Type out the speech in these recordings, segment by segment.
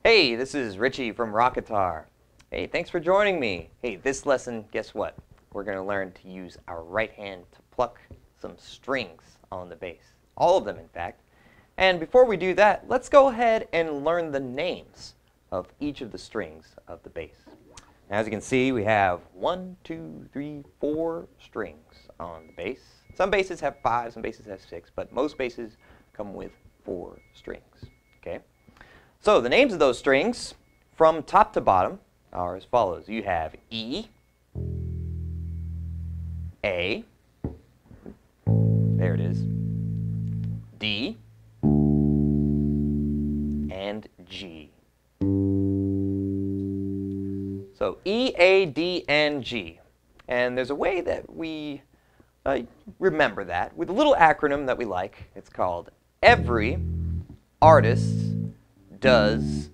Hey, this is Richie from Rock Guitar. Hey, thanks for joining me. Hey, this lesson, guess what? We're going to learn to use our right hand to pluck some strings on the bass. All of them, in fact. And before we do that, let's go ahead and learn the names of each of the strings of the bass. Now, as you can see, we have 1, 2, 3, 4 strings on the bass. Some basses have 5, some basses have 6, but most basses come with 4 strings. Okay? So the names of those strings, from top to bottom, are as follows. You have E, A, there it is, D, and G. So E, A, D, and G. And there's a way that we remember that with a little acronym that we like. It's called Every Artist Does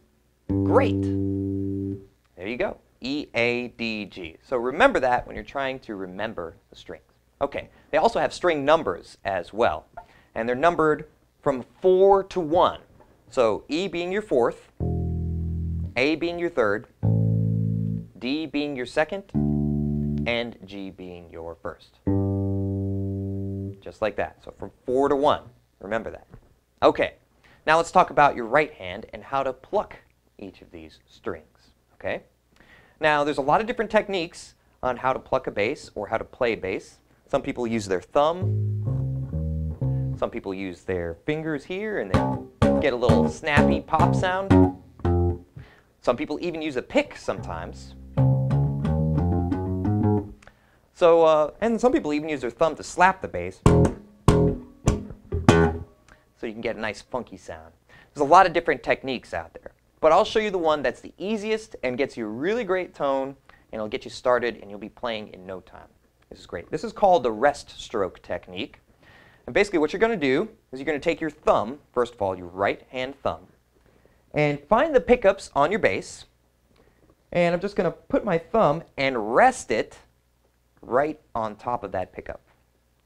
Great. There you go. E, A, D, G. So remember that when you're trying to remember the strings. Okay. They also have string numbers as well. And they're numbered from 4 to 1. So E being your 4th, A being your 3rd, D being your 2nd, and G being your 1st. Just like that. So from 4 to 1. Remember that. Okay. Now let's talk about your right hand and how to pluck each of these strings. Okay? Now there's a lot of different techniques on how to pluck a bass or how to play bass. Some people use their thumb. Some people use their fingers here and then get a little snappy pop sound. Some people even use a pick sometimes. So, and some people even use their thumb to slap the bass, so you can get a nice funky sound. There's a lot of different techniques out there, but I'll show you the one that's the easiest and gets you a really great tone, and it'll get you started, and you'll be playing in no time. This is great. This is called the rest stroke technique. And basically what you're going to do is you're going to take your thumb, first of all, your right hand thumb, and find the pickups on your bass, and I'm just going to put my thumb and rest it right on top of that pickup,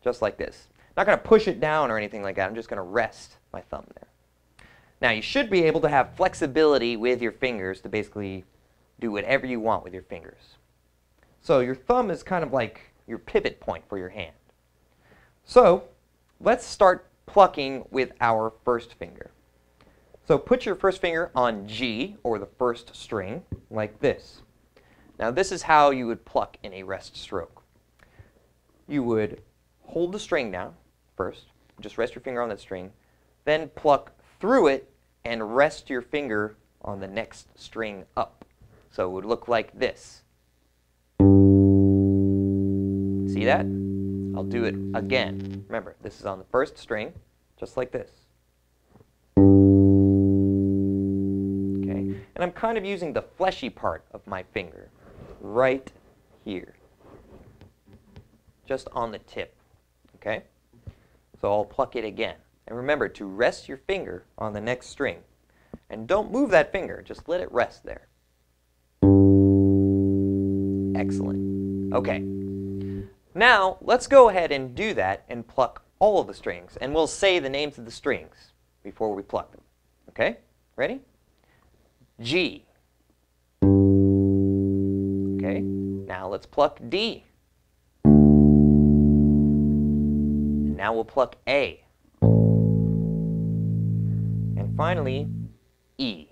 just like this. Not going to push it down or anything like that. I'm just going to rest my thumb there. Now, you should be able to have flexibility with your fingers to basically do whatever you want with your fingers. So your thumb is kind of like your pivot point for your hand. So let's start plucking with our first finger. So put your first finger on G, or the first string, like this. Now this is how you would pluck in a rest stroke. You would hold the string down first, just rest your finger on that string, then pluck through it and rest your finger on the next string up. So it would look like this. See that? I'll do it again. Remember, this is on the first string, just like this. Okay? And I'm kind of using the fleshy part of my finger right here, just on the tip. Okay? So I'll pluck it again. And remember to rest your finger on the next string. And don't move that finger, just let it rest there. Excellent. Okay. Now, let's go ahead and do that and pluck all of the strings. And we'll say the names of the strings before we pluck them. Okay? Ready? G. Okay. Now let's pluck D. And now we'll pluck A. And finally, E.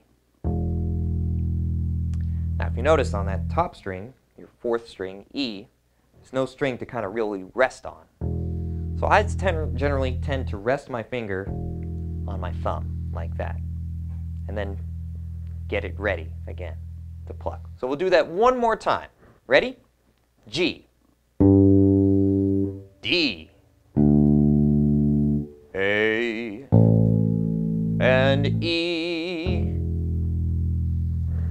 Now, if you notice on that top string, your 4th string, E, there's no string to kind of really rest on. So I generally tend to rest my finger on my thumb, like that. And then get it ready again to pluck. So we'll do that one more time. Ready? G. D. A. And E.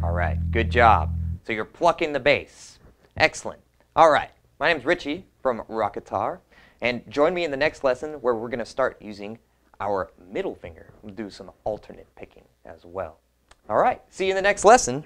All right, good job. So you're plucking the bass. Excellent. All right, my name's Richie from Rock Guitar, and join me in the next lesson where we're going to start using our middle finger. We'll do some alternate picking as well. All right, see you in the next lesson.